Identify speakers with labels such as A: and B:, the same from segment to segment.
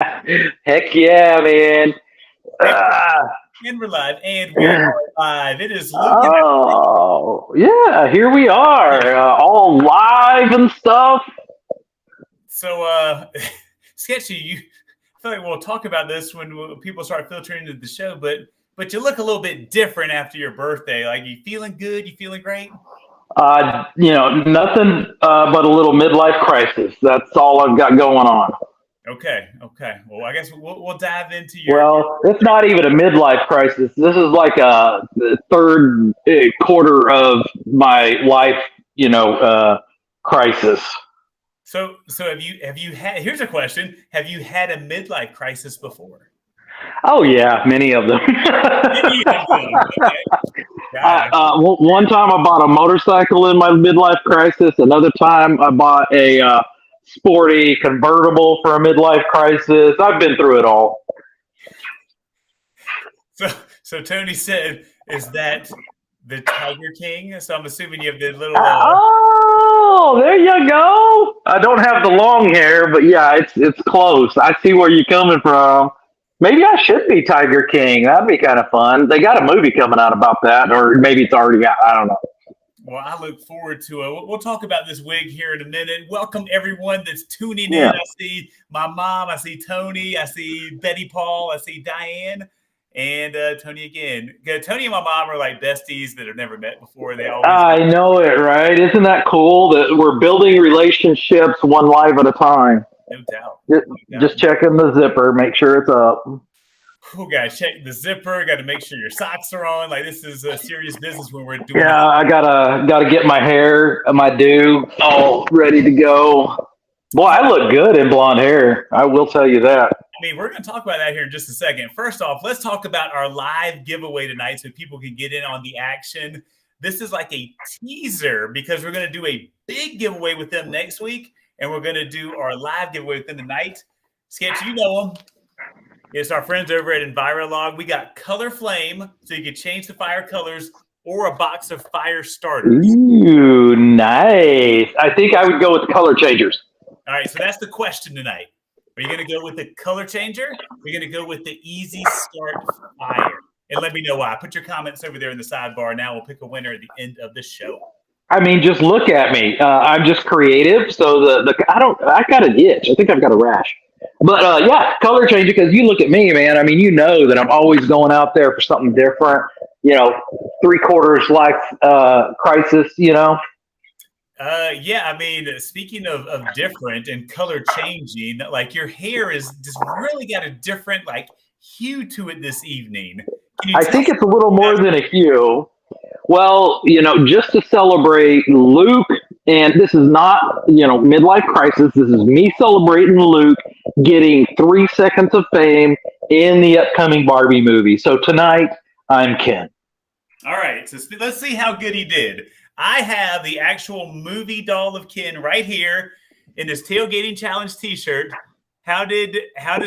A: Heck yeah, man.
B: And
A: Ah,
B: we're live, and we are live. It is Luke and
A: oh, yeah, here we are, all live and stuff.
B: so Sketchy. I feel like we'll talk about this when people start filtering into the show, but you look a little bit different after your birthday. Like, you feeling good? You feeling great?
A: Nothing but a little midlife crisis. That's all I've got going on.
B: Okay, okay. Well, I guess we'll dive into your.
A: Well, it's not even a midlife crisis. This is like the third quarter of my life, crisis.
B: So have you had? Here's a question: Have you had a midlife crisis before?
A: Oh yeah, many of them.
B: Many of them. Okay. God.
A: One time I bought a motorcycle in my midlife crisis. Another time I bought a sporty convertible for a midlife crisis. I've been through it all.
B: So so Tony said, "Is that the Tiger King?" So I'm assuming you have the little.
A: Oh, there you go. I don't have the long hair, but yeah, it's close. I see where you're coming from. Maybe I should be Tiger King. That'd be kind of fun. They got a movie coming out about that, or maybe it's already out. I don't know.
B: Well, I look forward to it. We'll talk about this wig here in a minute. Welcome everyone that's tuning in.
A: Yeah.
B: I see my mom. I see Tony. I see Betty Paul. I see Diane. And Tony again. Tony and my mom are like besties that have never met before. They always.
A: I know it, right? Isn't that cool that we're building relationships one live at a time?
B: No doubt.
A: Just,
B: No doubt.
A: just checking the zipper, make sure it's up.
B: Oh, got to check the zipper. Got to make sure your socks are on. Like, this is a serious business when we're doing.
A: Yeah, I gotta get my hair, my do all ready to go. Boy, I look good in blonde hair. I will tell you that.
B: I mean, we're going to talk about that here in just a second. First off, let's talk about our live giveaway tonight so people can get in on the action. This is like a teaser because we're going to do a big giveaway with them next week, and we're going to do our live giveaway with them tonight. Sketch, you know them. It's our friends over at Enviro-Log. We got Color Flame, so you can change the fire colors, or a box of fire starters.
A: Ooh, nice. I think I would go with the color changers.
B: All right, so that's the question tonight. Are you going to go with the color changer? Or are you going to go with the easy start fire? And let me know why. Put your comments over there in the sidebar. Now we'll pick a winner at the end of the show.
A: I mean, just look at me. I'm just creative, so I got an itch. I think I've got a rash. But yeah, color changer because you look at me, man. I mean, you know that I'm always going out there for something different. Three quarters life crisis.
B: Yeah, I mean, speaking of different and color changing, like your hair is just really got a different like hue to it this evening.
A: I think it's a little more than a hue. Well, just to celebrate Luke, and this is not, midlife crisis. This is me celebrating Luke getting 3 seconds of fame in the upcoming Barbie movie. So tonight, I'm Ken.
B: All right, so let's see how good he did. I have the actual movie doll of Ken right here in this tailgating challenge T-shirt. How does?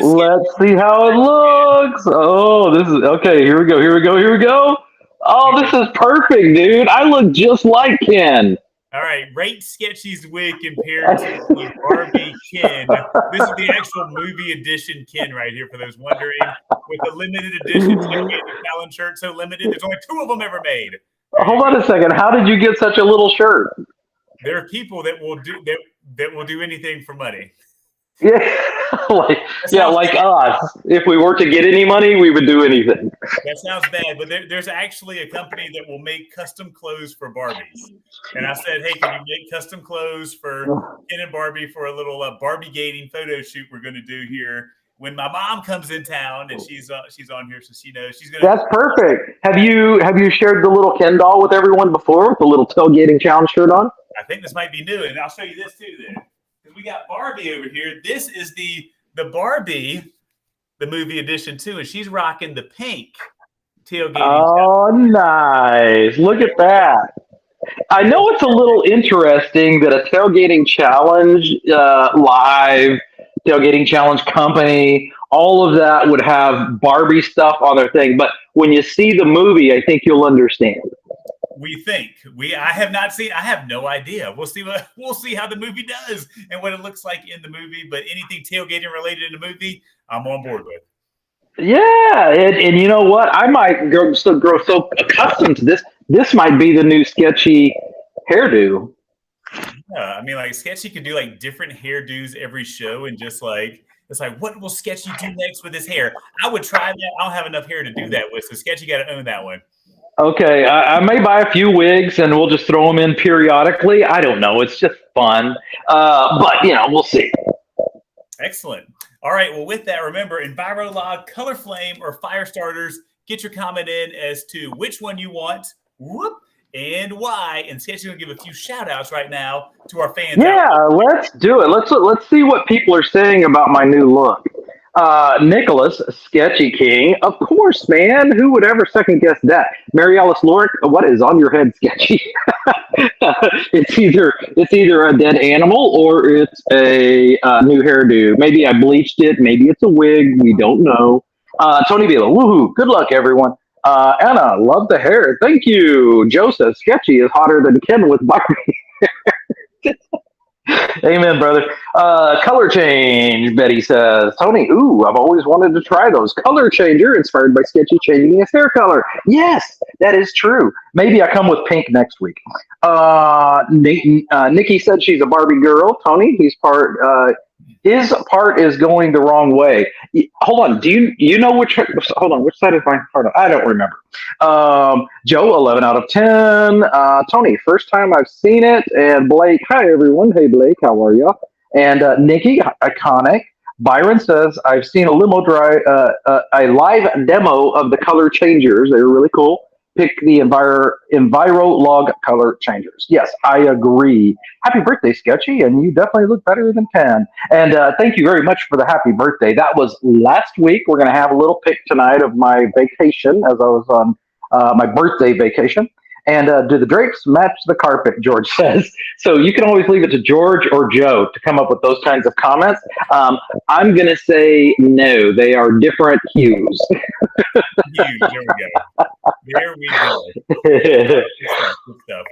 A: Let's see how it looks. Oh, this is okay. Here we go. Oh, this is perfect, dude. I look just like Ken.
B: All right, rate Sketchy's wig compared to the Barbie Ken. This is the actual movie edition Ken right here for those wondering. With the limited edition tailgating challenge shirt, so limited. There's only 2 of them ever made.
A: Hold on a second. How did you get such a little shirt?
B: There are people that will do anything for money.
A: Yeah, like us. If we were to get any money, we would do anything.
B: That sounds bad, but there's actually a company that will make custom clothes for Barbies. And I said, hey, can you make custom clothes for Ken and Barbie for a little Barbie gating photo shoot we're going to do here when my mom comes in town, and she's on here, so she knows she's going to.
A: That's perfect. Have you shared the little Ken doll with everyone before with the little tailgating challenge shirt on?
B: I think this might be new, and I'll show you this too then. We got Barbie over here. This is the Barbie, the movie edition too, and she's rocking the pink tailgating.
A: Oh, nice! Look at that. I know it's a little interesting that a tailgating challenge live tailgating challenge company, all of that would have Barbie stuff on their thing. But when you see the movie, I think you'll understand.
B: We think I have not seen. I have no idea. We'll see how the movie does and what it looks like in the movie. But anything tailgating related in the movie, I'm on board with.
A: Yeah, and you know what? I might grow so accustomed to this. This might be the new sketchy hairdo.
B: Yeah, I mean, like Sketchy could do like different hairdos every show, and just like it's like, what will Sketchy do next with his hair? I would try that. I don't have enough hair to do that with, so Sketchy got to own that one.
A: Okay, I may buy a few wigs and we'll just throw them in periodically. I don't know. It's just fun. But, we'll see.
B: Excellent. All right. Well, with that, remember, Enviro-Log, Color Flame, or Fire Starters, get your comment in as to which one you want, and why. And Sketchy's going to give a few shout outs right now to our fans.
A: Yeah, let's do it. Let's see what people are saying about my new look. Nicholas, Sketchy King, of course, man. Who would ever second guess that? Mary Alice Lorick, what is on your head, Sketchy? It's either a dead animal or it's a new hairdo. Maybe I bleached it. Maybe it's a wig. We don't know. Tony Vila, woohoo! Good luck, everyone. Anna, love the hair. Thank you. Joseph, Sketchy is hotter than Ken with Barbie. Amen, brother. Color change, Betty says. Tony, I've always wanted to try those. Color changer, inspired by Sketchy changing his hair color. Yes, that is true. Maybe I come with pink next week. Nikki said she's a Barbie girl. Tony, his part is going the wrong way. Hold on. Do you know which? Hold on. Which side is my part? I don't remember. Joe, 11 out of 10. Tony, first time I've seen it. And Blake, hi everyone. Hey Blake, how are you? And Nikki, iconic. Byron says I've seen a live demo of the color changers. They're really cool. Pick the Enviro-Log color changers. Yes, I agree. Happy birthday, Sketchy, and you definitely look better than Ken. And thank you very much for the happy birthday. That was last week. We're going to have a little pic tonight of my vacation as I was on my birthday vacation. And do the drapes match the carpet, George says. So you can always leave it to George or Joe to come up with those kinds of comments. I'm going to say no. They are different hues.
B: There we go. There we go. Good stuff.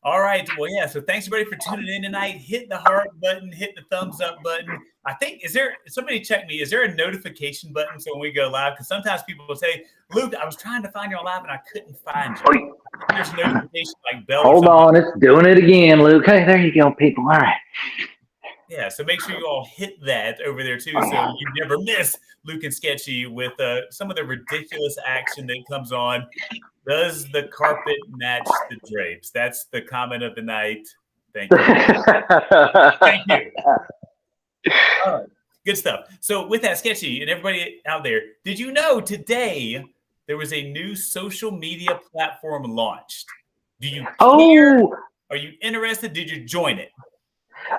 B: All right. Well, yeah. So thanks everybody for tuning in tonight. Hit the heart button. Hit the thumbs up button. I think, somebody check me. Is there a notification button so when we go live? Because sometimes people will say, Luke, I was trying to find you on live and I couldn't find you. There's a notification like bell.
A: Hold on. It's doing it again, Luke. Hey, there you go, people. All right.
B: Yeah, so make sure you all hit that over there too, so you never miss Luke and Sketchy with some of the ridiculous action that comes on. Does the carpet match the drapes? That's the comment of the night. Thank you. Thank you. All right, good stuff. So with that, Sketchy and everybody out there, did you know today there was a new social media platform launched? Do you care? Are you interested? Did you join it?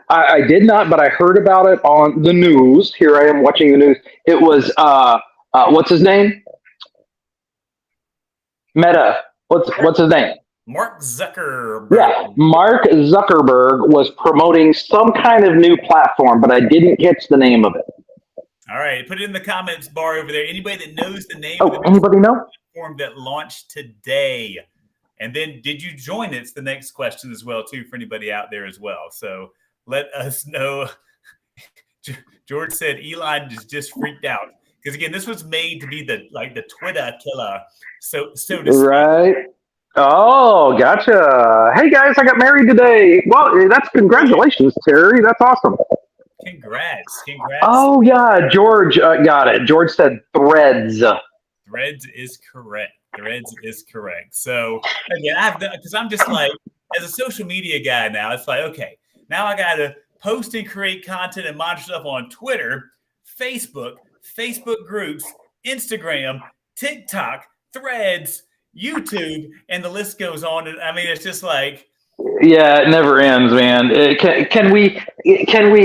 A: I did not, but I heard about it on the news. Here I am watching the news. It was what's his name? Meta. What's his name?
B: Mark Zuckerberg.
A: Yeah, Mark Zuckerberg was promoting some kind of new platform, but I didn't catch the name of it.
B: All right, put it in the comments bar over there. Anybody that knows the name
A: of
B: the
A: anybody know?
B: Platform that launched today. And then did you join it? It's the next question as well, too, for anybody out there as well. So let us know. George said Elon is just freaked out. Because again, this was made to be the Twitter killer. So to speak.
A: Right. Oh, gotcha. Hey guys, I got married today. Well, that's congratulations, Terry. That's awesome.
B: Congrats.
A: Oh yeah, George got it. George said Threads.
B: Threads is correct. So again, because I'm just like, as a social media guy now, it's like, okay, now I got to post and create content and monitor stuff on Twitter, Facebook groups, Instagram, TikTok, Threads, YouTube, and the list goes on. And I mean, it's just like,
A: yeah, it never ends, man. Can we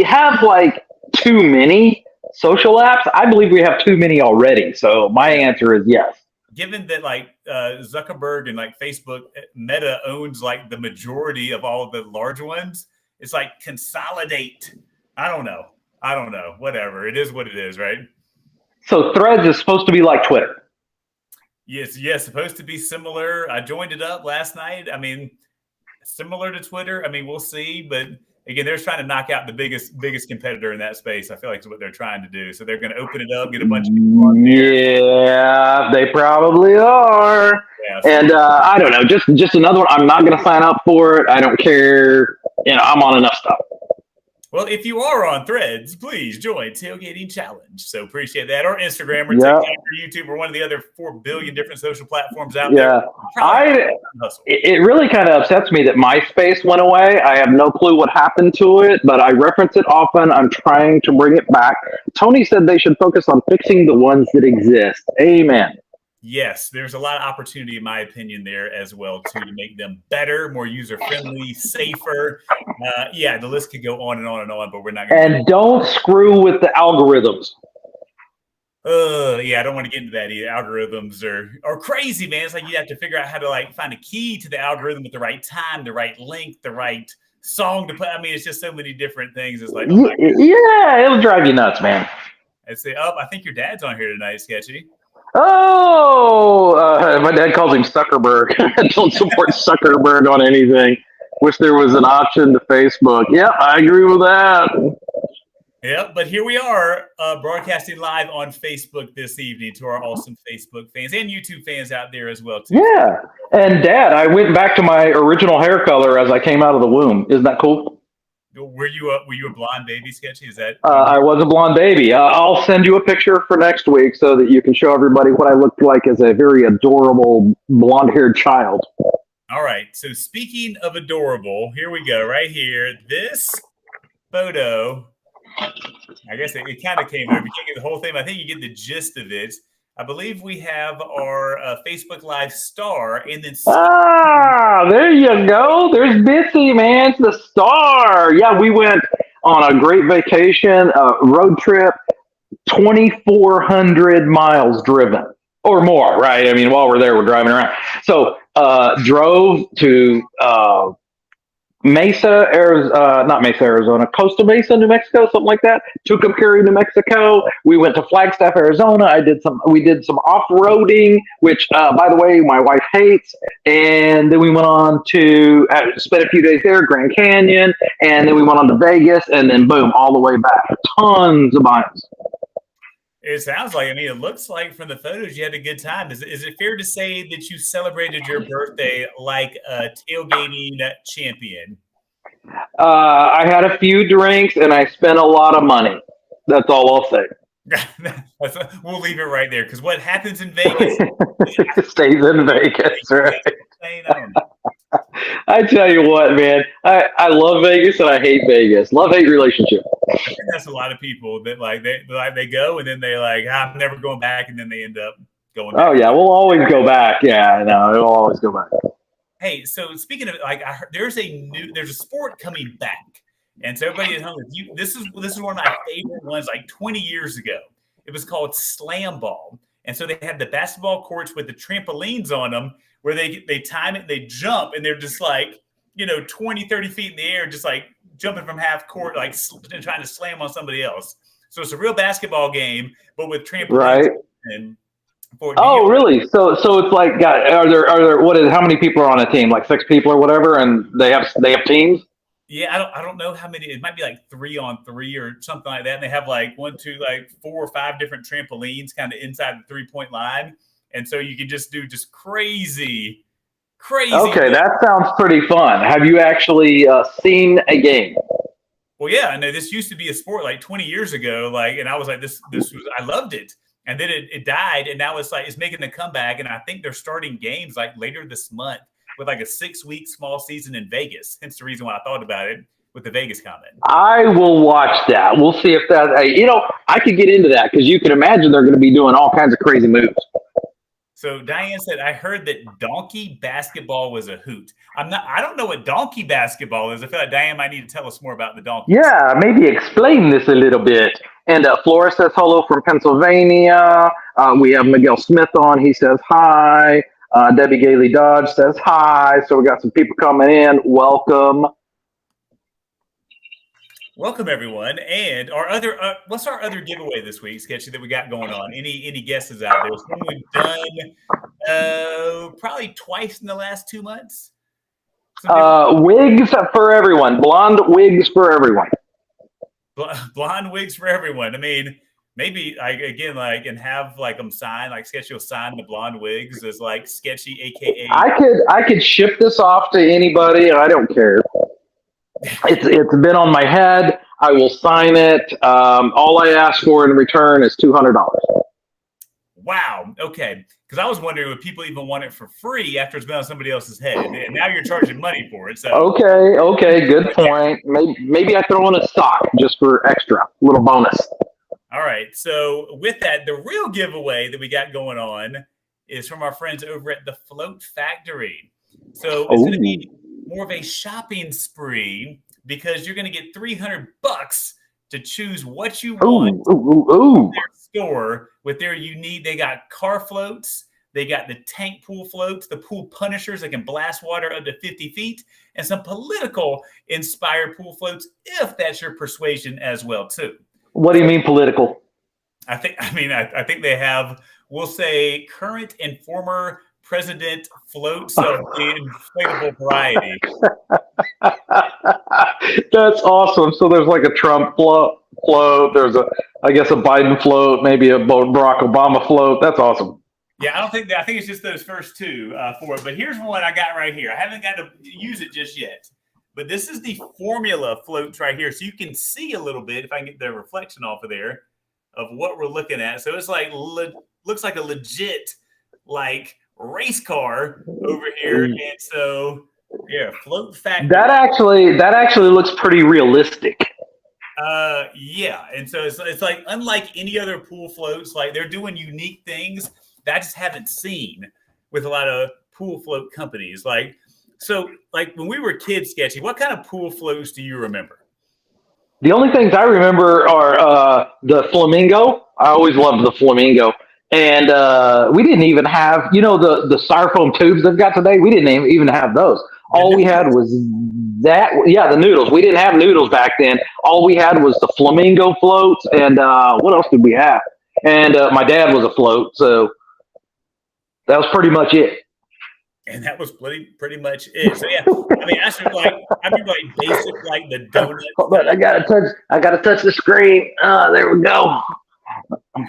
A: have like too many social apps? I believe we have too many already. So my answer is yes.
B: Given that like Zuckerberg and like Facebook, Meta owns like the majority of all of the large ones, it's like consolidate. I don't know. Whatever. It is what it is, right?
A: So Threads is supposed to be like Twitter.
B: Yes, supposed to be similar. I joined it up last night. I mean, similar to Twitter. I mean, we'll see, but again, they're trying to knock out the biggest competitor in that space. I feel like is what they're trying to do. So they're going to open it up, get a bunch of people on there.
A: Yeah, they probably are.
B: Yeah,
A: And I don't know, just another one. I'm not going to sign up for it. I don't care. I'm on enough stuff.
B: well, if you are on Threads, please join Tailgating Challenge. So appreciate that. Or Instagram or
A: Yeah.
B: TikTok or YouTube or one of the other 4 billion different social platforms out
A: Yeah,
B: there.
A: it really kind of upsets me that MySpace went away. I have no clue what happened to it, but I reference it often. I'm trying to bring it back. Tony said they should focus on fixing the ones that exist. Amen.
B: Yes, there's a lot of opportunity, in my opinion, there as well, too, to make them better, more user-friendly, safer. Yeah, the list could go on and on and on, but we're not going to.
A: And don't screw with the algorithms.
B: Yeah, I don't want to get into that either. Algorithms are crazy, man. It's like you have to figure out how to find a key to the algorithm at the right time, the right length, the right song to put. I mean, it's just so many different things. It's like, oh
A: yeah, it'll drive you nuts, man.
B: I say, I think your dad's on here tonight, Sketchy.
A: Oh, my dad calls him Zuckerberg. Don't support Zuckerberg on anything. Wish there was an option to Facebook. Yep, I agree with that.
B: Yep, but here we are broadcasting live on Facebook this evening to our awesome Facebook fans and YouTube fans out there as well, too.
A: Yeah, and Dad, I went back to my original hair color as I came out of the womb. Isn't that cool?
B: Were you a blonde baby, Sketchy? Is that?
A: I was a blonde baby. I'll send you a picture for next week so that you can show everybody what I looked like as a very adorable blonde-haired child.
B: All right. So speaking of adorable, here we go. Right here, this photo. I guess it kind of came over. You can't get the whole thing, but I think you get the gist of it. I believe we have our Facebook Live star, and then
A: there you go. There's Bitsy, man. It's the star. Yeah, we went on a great vacation, road trip, 2,400 miles driven or more, right? I mean, while we're there, we're driving around. So drove to Mesa, Arizona, not Mesa, Arizona, Costa Mesa, New Mexico, something like that. Tucumcari, New Mexico. We went to Flagstaff, Arizona. We did some off-roading, which, by the way, my wife hates. And then we went on to spend a few days there, Grand Canyon, and then we went on to Vegas, and then boom, all the way back. Tons of miles.
B: It sounds like, it looks like from the photos you had a good time. Is it fair to say that you celebrated your birthday like a tailgating champion?
A: I had a few drinks and I spent a lot of money. That's all I'll say.
B: We'll leave it right there because what happens in Vegas
A: stays in Vegas, right? I tell you what, man, I love Vegas and I hate Vegas. Love-hate relationship.
B: I think that's a lot of people that they go and then they I'm never going back, and then they end up going back.
A: Oh yeah, we'll always go back. Yeah, no, it'll always go back.
B: Hey, so speaking of I heard there's a sport coming back, and so everybody at home, this is one of my favorite ones. 20 years ago, it was called slam ball, and so they had the basketball courts with the trampolines on them, where they time it, they jump, and they're just 20, 30 feet in the air, just jumping from half court, trying to slam on somebody else. So it's a real basketball game, but with trampolines.
A: Right.
B: And
A: really? So it's are there how many people are on a team? 6 people or whatever, and they have teams?
B: Yeah, I don't know how many. It might be 3-on-3 or something like that. And they have 1, 2, 4 or 5 different trampolines kind of inside the 3-point line, and so you can just do crazy.
A: Okay, that sounds pretty fun. Have you actually seen a game?
B: Well, yeah, I know this used to be a sport 20 years ago, and I was this was, I loved it. And then it died, and now it's making the comeback, and I think they're starting games later this month with a 6-week small season in Vegas. Hence the reason why I thought about it with the Vegas comment.
A: I will watch that. We'll see if that, I could get into that because you can imagine they're going to be doing all kinds of crazy moves.
B: So Diane said, I heard that donkey basketball was a hoot. I don't know what donkey basketball is. I feel like Diane might need to tell us more about the donkey.
A: Yeah, maybe explain this a little bit. And Flora says hello from Pennsylvania. We have Miguel Smith on. He says hi. Debbie Gailey Dodge says hi. So we got some people coming in. Welcome.
B: Welcome, everyone. And our other, what's our other giveaway this week, Sketchy, that we got going on? Any guesses out there? It's one we've done Probably twice in the last 2 months.
A: Wigs for everyone. Blonde wigs for everyone.
B: Blonde wigs for everyone. I mean, maybe and have like them sign, like Sketchy will sign the blonde wigs as like Sketchy, aka.
A: I could ship this off to anybody. I don't care. It's been on my head. I will sign it. All I ask for in return is $200.
B: Wow. Okay. Because I was wondering would people even want it for free after it's been on somebody else's head, and now you're charging money for it. So
A: okay, good point. Maybe I throw in a sock just for extra little bonus.
B: All right. So with that, the real giveaway that we got going on is from our friends over at the Float Factory. So it's going to be more of a shopping spree because you're going to get $300 to choose what you want in their store with their unique. They got car floats, they got the tank pool floats, the pool punishers that can blast water up to 50 feet, and some political inspired pool floats if that's your persuasion as well too.
A: What do you mean political?
B: I think they have, we'll say, current and former president floats of the inflatable variety.
A: That's awesome. So there's like a Trump float. There's I guess a Biden float, maybe a Barack Obama float. That's awesome.
B: Yeah, I think it's just those first two for it. But here's one I got right here. I haven't got to use it just yet. But this is the formula floats right here. So you can see a little bit, if I can get the reflection off of there, of what we're looking at. So it's like, looks like a legit, like, race car over here. And so, yeah, Float Factory.
A: That actually looks pretty realistic.
B: Yeah. And so it's like, unlike any other pool floats, like they're doing unique things that I just haven't seen with a lot of pool float companies. So when we were kids, Sketchy, what kind of pool floats do you remember?
A: The only things I remember are the flamingo. I always loved the flamingo. And we didn't even have, the styrofoam tubes they've got today. We didn't even have those. All we had was the noodles. We didn't have noodles back then. All we had was the flamingo floats. And what else did we have? And my dad was a float. So that was pretty much it.
B: And that was pretty much it. So yeah, I mean, I remember basic the donuts.
A: Hold on, I gotta touch the screen. There we go.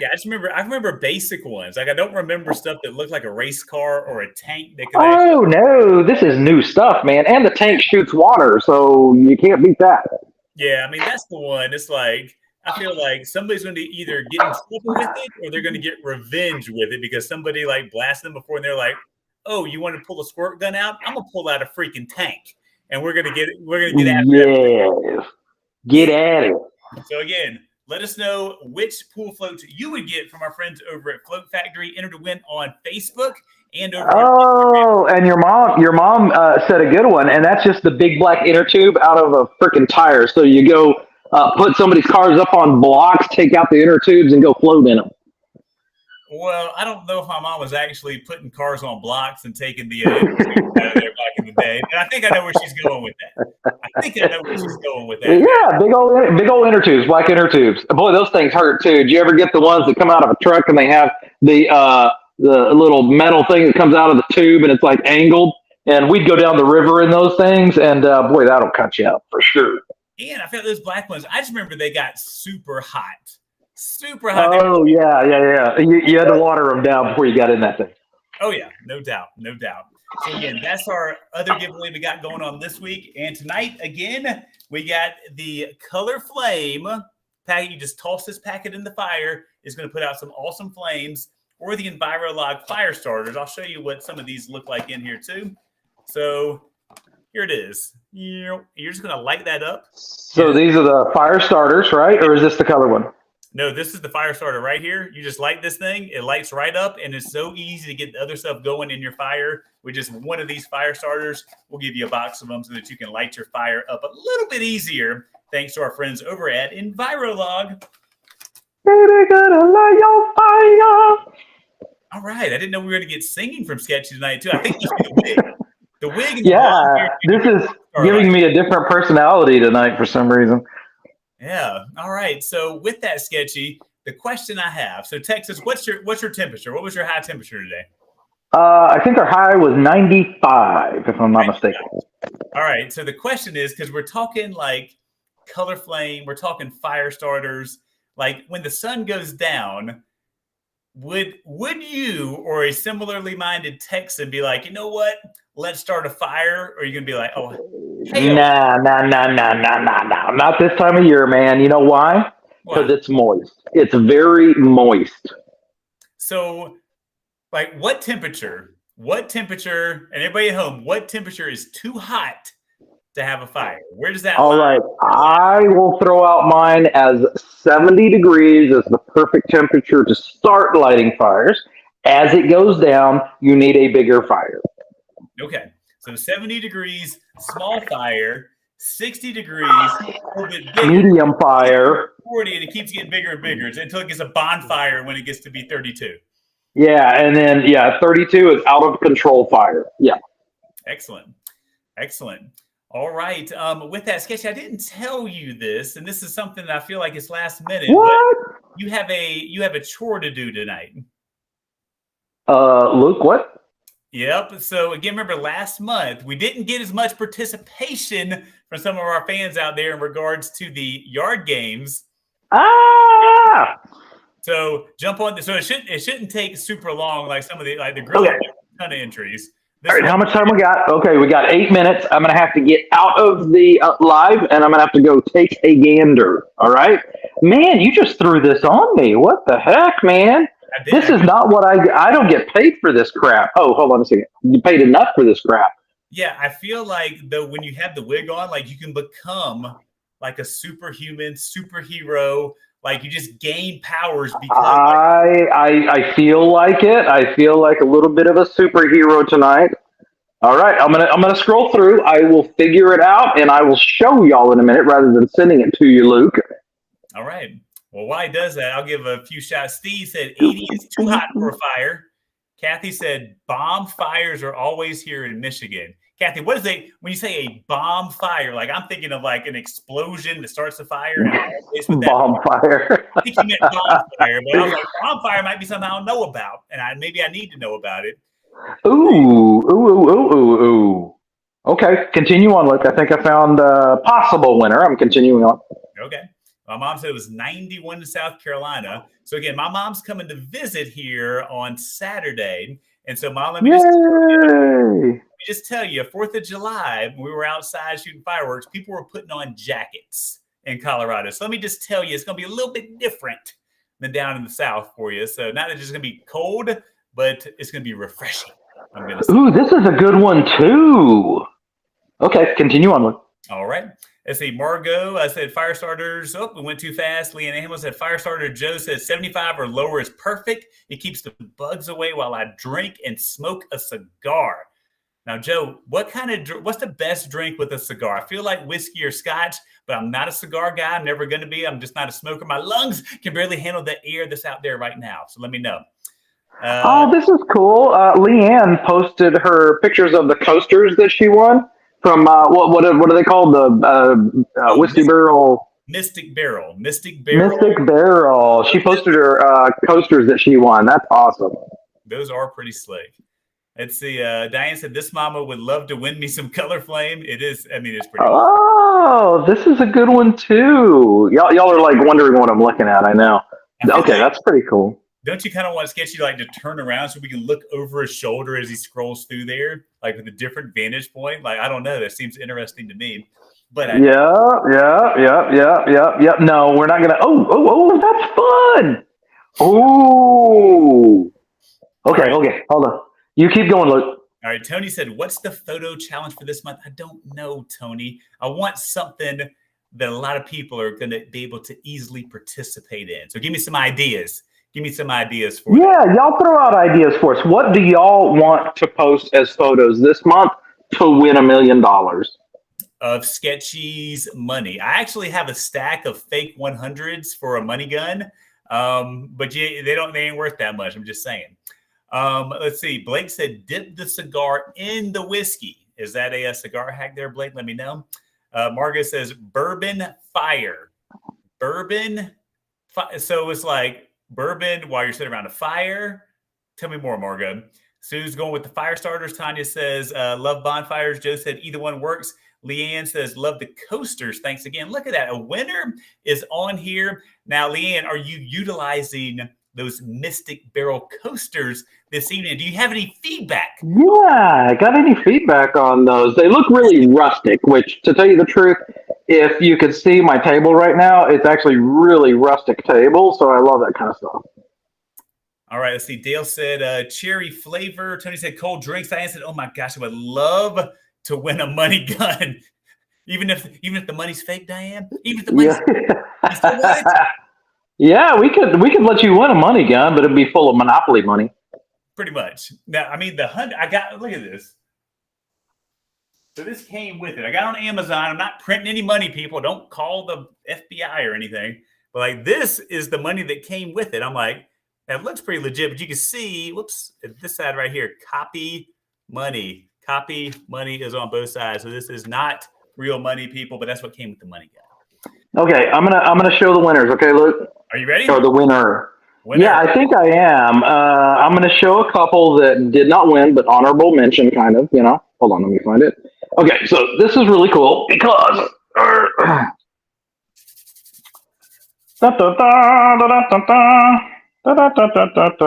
B: Yeah, I remember basic ones. I don't remember stuff that looked like a race car or a tank.
A: No, this is new stuff, man. And the tank shoots water, so you can't beat that.
B: Yeah, I mean that's the one. It's like I feel like somebody's going to either get in trouble with it or they're going to get revenge with it because somebody blasted them before and they're like, "Oh, you want to pull a squirt gun out? I'm gonna pull out a freaking tank, and we're gonna get after it.
A: Get at it."
B: So again, let us know which pool floats you would get from our friends over at Float Factory. Enter to win on Facebook and over.
A: And your mom said a good one, and that's just the big black inner tube out of a freaking tire. So you go put somebody's cars up on blocks, take out the inner tubes, and go float in them.
B: Well, I don't know if my mom was actually putting cars on blocks and taking the out of there back in the day. And I think I know where she's going with that. Yeah,
A: big old inner tubes, black inner tubes. Boy, those things hurt too. Do you ever get the ones that come out of a truck and they have the little metal thing that comes out of the tube and it's like angled? And we'd go down the river in those things, and boy, that'll cut you up for sure.
B: And I felt those black ones. I just remember they got super hot.
A: Oh yeah. You had to water them down before you got in that thing.
B: Oh yeah, no doubt. So again, that's our other giveaway we got going on this week. And tonight, again, we got the Color Flame packet. You just toss this packet in the fire. It's going to put out some awesome flames, or the Enviro-Log fire starters. I'll show you what some of these look like in here too. So here it is. You're just going to light that up.
A: So these are the fire starters, right? Or is this the color one?
B: No, this is the fire starter right here. You just light this thing. It lights right up, and it's so easy to get the other stuff going in your fire. With just one of these fire starters, we'll give you a box of them so that you can light your fire up a little bit easier, thanks to our friends over at Enviro-Log.
A: Baby, gonna light your fire.
B: All right. I didn't know we were going to get singing from Sketchy tonight, too. I think you should the wig. The wig and
A: this is giving me a different personality tonight for some reason.
B: Yeah. All right. So with that, Sketchy, the question I have. So Texas, what's your temperature? What was your high temperature today?
A: I think our high was 95, if I'm not mistaken.
B: All right. So the question is, because we're talking like color flame, we're talking fire starters. Like when the sun goes down, would you or a similarly minded Texan be like, you know what? Let's start a fire? Or are you gonna be like, oh, hell,
A: Nah. Not this time of year, man. You know why? Because
B: why?
A: it's moist. It's very moist.
B: So, like, what temperature? What temperature? And everybody at home, what temperature is too hot to have a fire? Where does that
A: All
B: lie?
A: right. I will throw out mine as 70 degrees as the perfect temperature to start lighting fires. As it goes down, you need a bigger fire.
B: Okay. So 70 degrees, small fire, 60 degrees, a little bit bigger,
A: Medium fire.
B: 40, and it keeps getting bigger and bigger until it gets a bonfire when it gets to be 32.
A: Yeah, and then 32 is out of control fire. Yeah.
B: Excellent. Excellent. All right. With that, Sketchy, I didn't tell you this, and this is something that I feel like it's last minute.
A: What?
B: But you have a chore to do tonight.
A: Luke, what?
B: Yep. So again, remember last month we didn't get as much participation from some of our fans out there in regards to the yard games.
A: Ah!
B: So jump on. So it shouldn't take super long, like some of the grill
A: Okay.
B: ton of entries.
A: All right, how much time we got? Okay, we got 8 minutes. I'm going to have to get out of the live, and I'm going to have to go take a gander. All right? Man, you just threw this on me. What the heck, man? This is not what I don't get paid for this crap. Oh, hold on a second. You paid enough for this crap.
B: Yeah, I feel like though when you have the wig on, like you can become like a superhuman, superhero. Like you just gain powers because
A: I feel like it. I feel like a little bit of a superhero tonight. All right, I'm gonna scroll through. I will figure it out, and I will show y'all in a minute rather than sending it to you, Luke.
B: All right. Well, while he does that, I'll give a few shots. Steve said 80 is too hot for a fire. Kathy said bomb fires are always here in Michigan. Kathy, what is when you say a bomb fire? Like I'm thinking of like an explosion that starts a fire.
A: Bomb fire.
B: I think you meant bonfire, but I was like, bonfire might be something I don't know about, and maybe I need to know about it.
A: Ooh. Okay, continue on, Luke. I think I found a possible winner. I'm continuing on.
B: Okay. My mom said it was 91 in South Carolina. So again, my mom's coming to visit here on Saturday. And so, Mom, let me just tell you, 4th of July, when we were outside shooting fireworks, people were putting on jackets in Colorado. So let me just tell you, it's going to be a little bit different than down in the South for you. So not that it's going to be cold, but it's going to be refreshing. I'm going to say.
A: Ooh, this is a good one too. Okay, continue on, Luke.
B: All right. Let's see. Margot, I said fire starters. Oh, we went too fast. Leanne Hamill said fire starter. Joe says 75 or lower is perfect. It keeps the bugs away while I drink and smoke a cigar. Now, Joe, what's the best drink with a cigar? I feel like whiskey or scotch, but I'm not a cigar guy. I'm never going to be. I'm just not a smoker. My lungs can barely handle the air that's out there right now. So let me know.
A: This is cool. Leanne posted her pictures of the coasters that she won. From what are they called? The whiskey barrel.
B: Mystic Barrel.
A: Mystic Barrel. She posted her coasters that she won. That's awesome.
B: Those are pretty slick. Let's see. Diane said this mama would love to win me some color flame. It is. I mean, it's pretty.
A: Oh, this is a good one too. Y'all are like wondering what I'm looking at. I know. Okay, that's pretty cool.
B: Don't you kind of want Sketchy like to turn around so we can look over his shoulder as he scrolls through there, like with a different vantage point? Like, I don't know. That seems interesting to me. But
A: yeah. No, we're not gonna. Oh, that's fun. Oh. Okay. Hold on. You keep going, Luke.
B: All right. Tony said, "What's the photo challenge for this month?" I don't know, Tony. I want something that a lot of people are going to be able to easily participate in. So give me some ideas. Give me some ideas for
A: that. Y'all throw out ideas for us. What do y'all want to post as photos this month to win $1 million?
B: Of Sketchy's money. I actually have a stack of fake 100s for a money gun. But they ain't worth that much. I'm just saying. Let's see. Blake said, dip the cigar in the whiskey. Is that a cigar hack there, Blake? Let me know. Margaret says, bourbon fire. So it's like bourbon while you're sitting around a fire. Tell me more, Margot. Sue's going with the fire starters. Tanya says, love bonfires. Joe said either one works. Leanne says, love the coasters. Thanks again. Look at that. A winner is on here. Now, Leanne, are you utilizing those Mystic Barrel coasters this evening? Do you have any feedback?
A: Yeah, got any feedback on those? They look really rustic, which, to tell you the truth, if you could see my table right now, it's actually really rustic table, so I love that kind of stuff.
B: All right, let's see. Dale said cherry flavor. Tony said cold drinks. Diane said, oh my gosh, I would love to win a money gun. Even if the money's fake, Diane? Even if the money's fake?
A: Yeah, we could let you win a money gun, but it'd be full of Monopoly money.
B: Pretty much. Now, I mean, look at this. So this came with it. I got on Amazon. I'm not printing any money, people. Don't call the FBI or anything. But like, this is the money that came with it. I'm like, that looks pretty legit, but you can see, whoops, this side right here, copy money. Copy money is on both sides. So this is not real money, people, but that's what came with the money guy.
A: Okay, I'm gonna show the winners. Okay, Luke.
B: Are you ready?
A: Or the winner. Yeah, I think I am. I'm gonna show a couple that did not win, but honorable mention, kind of. Hold on, let me find it. Okay, so this is really cool because.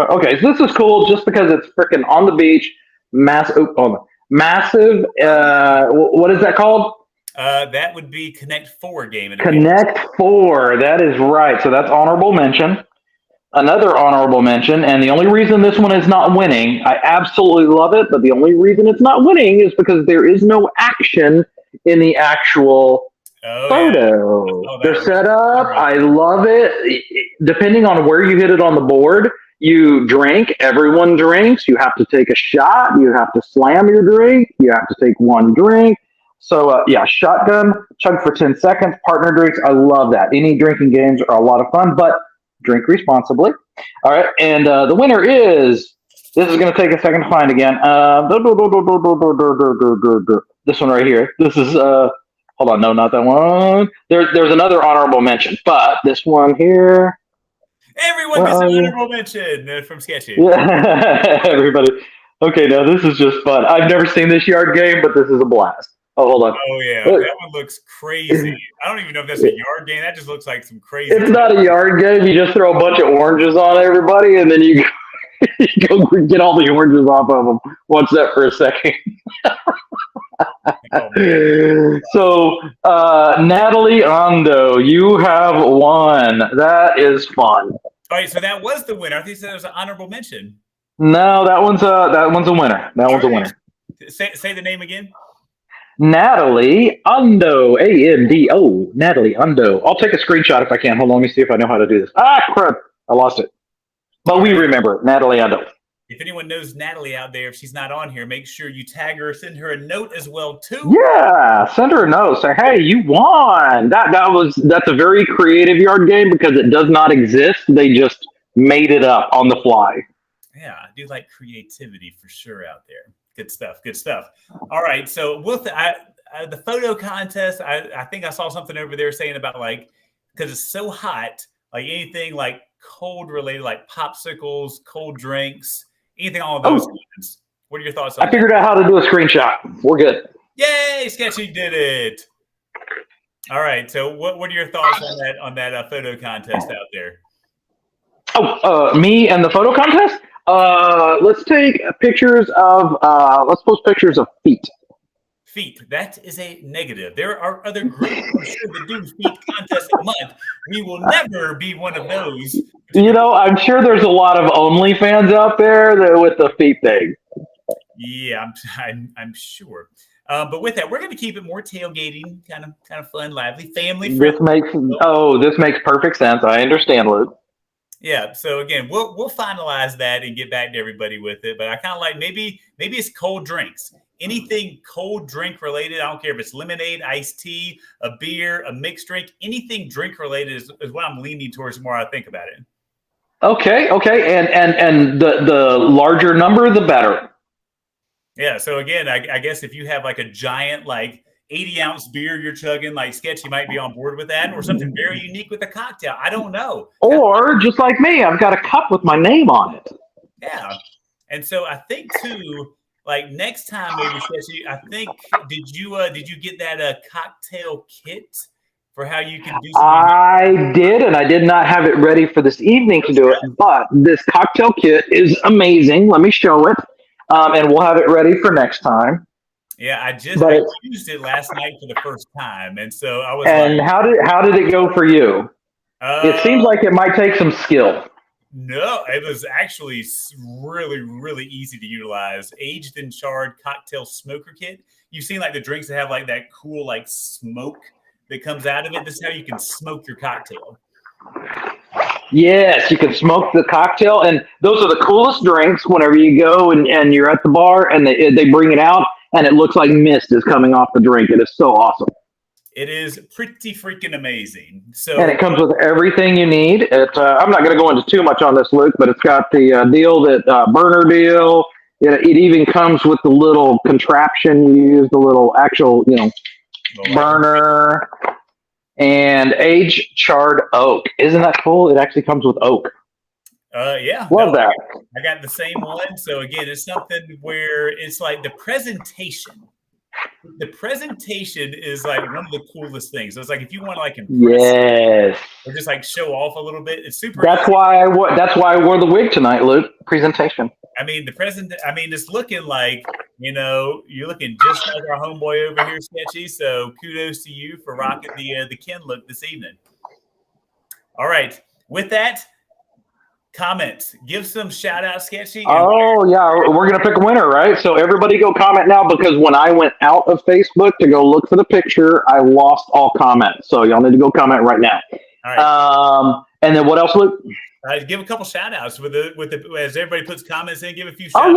A: Okay, so this is cool just because it's freaking on the beach. Massive. What is that called?
B: That would be Connect 4 game.
A: Connect 4. That is right. So that's honorable mention. Another honorable mention, and the only reason this one is not winning, I absolutely love it, but the only reason it's not winning is because there is no action in the actual photo. Yeah. They're set up. I love it. Depending on where you hit it on the board, you drink. Everyone drinks. You have to take a shot. You have to slam your drink. You have to take one drink. So, shotgun, chug for 10 seconds, partner drinks. I love that. Any drinking games are a lot of fun, but drink responsibly. All right. And the winner is, this is going to take a second to find again. This one right here. This is, hold on. No, not that one. There's another honorable mention, but this one here.
B: Everyone gets an honorable mention from Sketchy.
A: Yeah, everybody. Okay, now this is just fun. I've never seen this yard game, but this is a blast. Oh, hold on.
B: Oh, yeah. That one looks crazy. I don't even know if that's a yard game. That just looks like some crazy.
A: It's not a yard game. You just throw a bunch of oranges on everybody, and then you go get all the oranges off of them. Watch that for a second. So, Natalie Ando, you have won. That is fun.
B: All right, so that was the winner. I think there was an honorable mention.
A: No, that one's a winner. That one's a winner.
B: Say the name again.
A: Natalie Ando, Ando, Natalie Ando. I'll take a screenshot if I can. Hold on, let me see if I know how to do this. Ah, crap, I lost it. But we remember it, Natalie Ando.
B: If anyone knows Natalie out there, if she's not on here, make sure you tag her, send her a note as well too.
A: Yeah, send her a note. Say, hey, you won. That's a very creative yard game because it does not exist. They just made it up on the fly.
B: Yeah, I do like creativity for sure out there. Good stuff. Good stuff. All right. So with the photo contest, I think I saw something over there saying about because it's so hot, like anything like cold related, like popsicles, cold drinks, anything, all of those things. What are your thoughts on that? I figured
A: out how to do a screenshot. We're good.
B: Yay, Sketchy did it. All right. So what are your thoughts on that photo contest out there?
A: Me and the photo contest? Let's take pictures of, let's post pictures of feet.
B: Feet. That is a negative. There are other groups I'm sure that do feet contests a month. We will never be one of those.
A: I'm sure there's a lot of OnlyFans out there with the feet thing.
B: Yeah, I'm sure. But with that, we're going to keep it more tailgating, kind of fun, lively, family friendly.
A: This makes perfect sense. I understand, Luke.
B: Yeah. So again, we'll finalize that and get back to everybody with it. But I kind of like maybe it's cold drinks. Anything cold drink related. I don't care if it's lemonade, iced tea, a beer, a mixed drink. Anything drink related is what I'm leaning towards the more I think about it.
A: Okay. And the larger number, the better.
B: Yeah. So again, I guess if you have like a giant 80-ounce beer you're chugging, like Sketchy might be on board with that, or something very unique with a cocktail. I don't know.
A: Or just like me, I've got a cup with my name on it.
B: Yeah. And so I think too, like next time maybe, Sketchy, I think did you get that cocktail kit for how you can do some unique?
A: I did, and I did not have it ready for this evening to do it, but this cocktail kit is amazing. Let me show it, and we'll have it ready for next time.
B: Yeah,
A: But
B: I
A: it's,
B: used it last night for the first time, and so I was like,
A: and how did it go for you? It seems
B: uh,
A: like it might take some skill.
B: no, it was actually really, really easy to utilize. Aged and charred cocktail smoker kit. You've seen like the drinks that have like that cool like smoke that comes out of it. This is how you can smoke your cocktail.
A: Yes, you can smoke the cocktail, and those are the coolest drinks. Whenever you go and you're at the bar, and they bring it out, and it looks like mist is coming off the drink. It is so awesome.
B: It is pretty freaking amazing.
A: And
B: So
A: it comes with everything you need. I'm not going to go into too much on this, Luke, but it's got the deal that burner deal. It even comes with the little contraption you use, the little actual,
B: like,
A: burner and aged charred oak. Isn't that cool? It actually comes with oak.
B: yeah, no,
A: Love that.
B: I got the same one. So again, it's something where it's like the presentation. The presentation is like one of the coolest things. So it's like if you want to like impress
A: Yes.
B: or just like show off a little bit, it's super
A: That's
B: easy.
A: why that's why I wore the wig tonight, Luke. Presentation.
B: I mean, it's looking like, you're looking just like our homeboy over here, Sketchy. So kudos to you for rocking the Ken look this evening. All right. With that, comments. Give some shout out, Sketchy.
A: Oh yeah, we're gonna pick a winner, right? So everybody go comment now because when I went out of Facebook to go look for the picture, I lost all comments. So y'all need to go comment right now.
B: All right.
A: And then what else, Luke?
B: Give a couple shout outs with the as everybody puts comments in, give a few
A: Oh
B: shout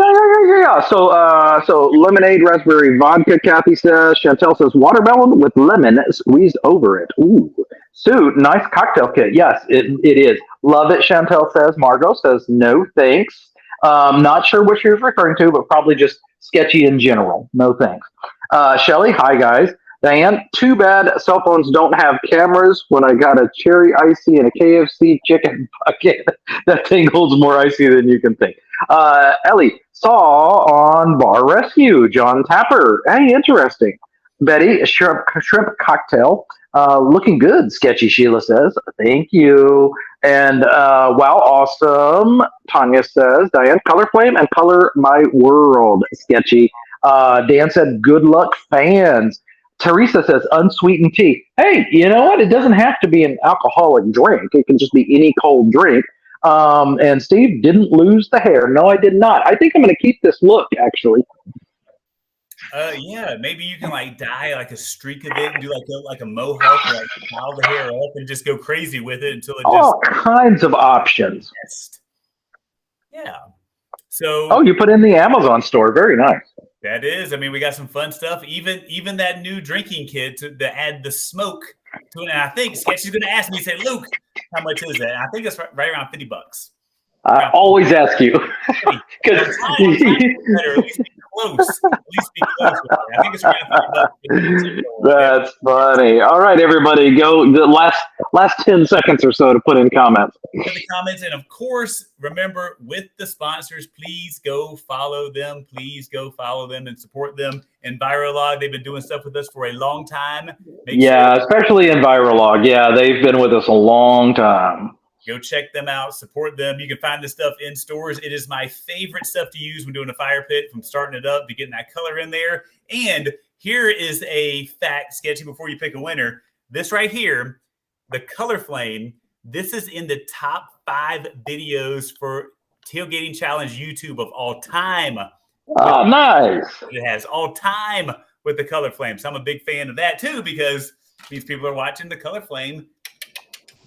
B: outs.
A: yeah. So lemonade, raspberry vodka. Kathy says. Chantel says watermelon with lemon squeezed over it. Ooh, Sue, nice cocktail kit. Yes, it is. Love it. Chantel says. Margot says no thanks. Not sure what she was referring to, but probably just sketchy in general. No thanks. Shelly, hi guys. Diane, too bad cell phones don't have cameras. When I got a cherry icy and a KFC chicken bucket, that thing holds more icy than you can think. Ellie, saw on Bar Rescue, John Tapper. Hey, interesting. Betty, a shrimp cocktail. Looking good, Sketchy Sheila says. Thank you. And wow, awesome. Tanya says, Diane, color flame and color my world, Sketchy. Dan said, good luck, fans. Teresa says unsweetened tea. Hey, you know what? It doesn't have to be an alcoholic drink. It can just be any cold drink. And Steve didn't lose the hair. No, I did not. I think I'm going to keep this look, actually.
B: Yeah, maybe you can like dye like a streak of it and do like a mohawk, or like pile the hair up and just go crazy with it until it
A: All kinds of options.
B: Yeah. So
A: oh, you put in the Amazon store. Very nice.
B: That is. I mean, we got some fun stuff. Even that new drinking kit to add the smoke to it. And I think Sketchy's going to ask me, say, Luke, how much is that? I think it's right around $50.
A: I always ask you. Because
B: at least be close. At least be close with it. I think it's around $50.
A: That's funny. All right, everybody, go the last 10 seconds or so to put in comments.
B: Put the comments, and of course, remember with the sponsors, please go follow them. Please go follow them and support them. Enviro-Log, they've been doing stuff with us for a long time.
A: Especially Enviro-Log. Yeah, they've been with us a long time.
B: Go check them out, support them. You can find this stuff in stores. It is my favorite stuff to use when doing a fire pit, from starting it up to getting that color in there. And here is a fact, Sketchy, before you pick a winner. This right here, the Color Flame, this is in the top 5 videos for Tailgating Challenge YouTube of all time.
A: Oh, nice.
B: It has all time with the Color Flame. So I'm a big fan of that too, because these people are watching the Color Flame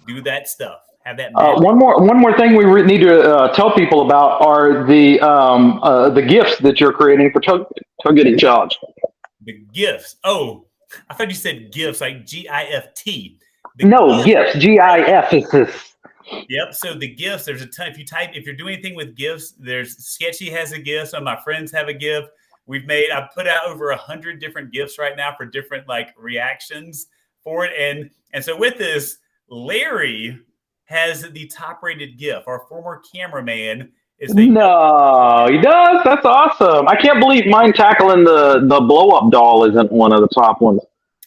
B: do that stuff. Have that.
A: One more thing we need to tell people about are the gifts that you're creating for Tailgating Challenge.
B: The gifts. Oh, I thought you said gifts, like GIFT.
A: No, gifts. GIFs.
B: Yep. So the gifts, there's a ton. If you're doing anything with gifts, there's Sketchy has a gift. Some of my friends have a gift. I've put out over 100 different gifts right now for different like reactions for it. And so with this, Larry has the top rated gift. Our former cameraman is they
A: No, he does. That's awesome. I can't believe mine tackling the blow up doll isn't one of the top ones.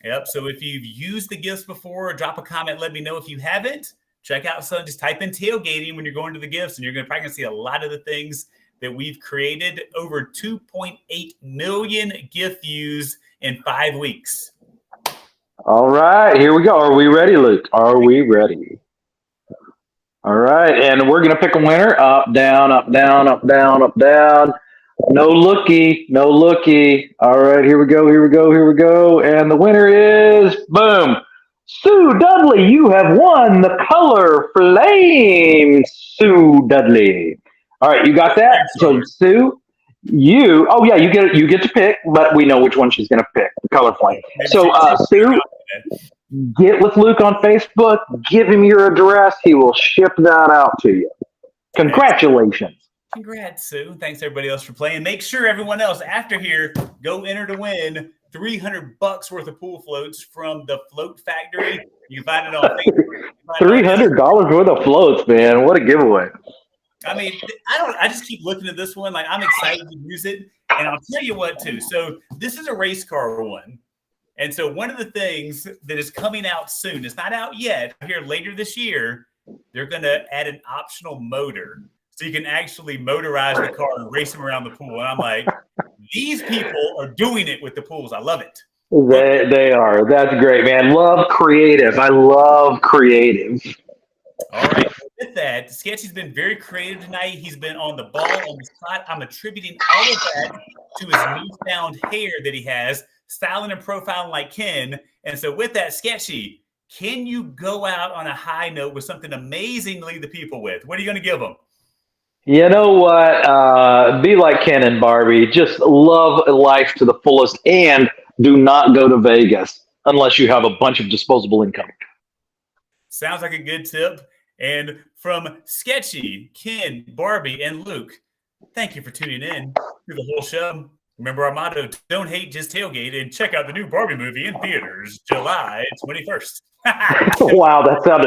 B: Yep. So if you've used the gifts before, drop a comment. Let me know if you haven't. Check out some. Just type in tailgating when you're going to the gifts, and you're probably going to see a lot of the things that we've created. Over 2.8 million gift views in 5 weeks.
A: All right, here we go. Are we ready, Luke? Are we ready? All right, and we're going to pick a winner. Up, down, up, down, up, down, up, down. No looky, no looky. All right, here we go, here we go, here we go. And the winner is, boom, Sue Dudley. You have won the color flame, Sue Dudley. All right, you got that? So, Sue, oh yeah, you get to pick, but we know which one she's going to pick, the color flame. So, Sue, get with Luke on Facebook, give him your address. He will ship that out to you. Congratulations.
B: Congrats, Sue. Thanks everybody else for playing. Make sure everyone else after here, go enter to win $300 worth of pool floats from the Float Factory. You can find it on Facebook.
A: $300 worth of floats, man. What a giveaway.
B: I mean, I just keep looking at this one. Like, I'm excited to use it. And I'll tell you what, too. So this is a race car one. And so one of the things that is coming out soon, it's not out yet, here later this year, they're going to add an optional motor. So you can actually motorize the car and race them around the pool. And I'm like, these people are doing it with the pools. I love it.
A: They are. That's great, man. Love creative. I love creative.
B: All right. With that, Sketchy's been very creative tonight. He's been on the ball, on the spot. I'm attributing all of that to his newfound hair that he has, styling and profiling like Ken. And so with that, Sketchy, can you go out on a high note with something amazing to leave the people with? What are you going to give them?
A: You know what? Be like Ken and Barbie. Just love life to the fullest, and do not go to Vegas unless you have a bunch of disposable income.
B: Sounds like a good tip. And from Sketchy, Ken, Barbie, and Luke, thank you for tuning in to the whole show. Remember our motto, don't hate, just tailgate, and check out the new Barbie movie in theaters July 21st.
A: Wow, that sounded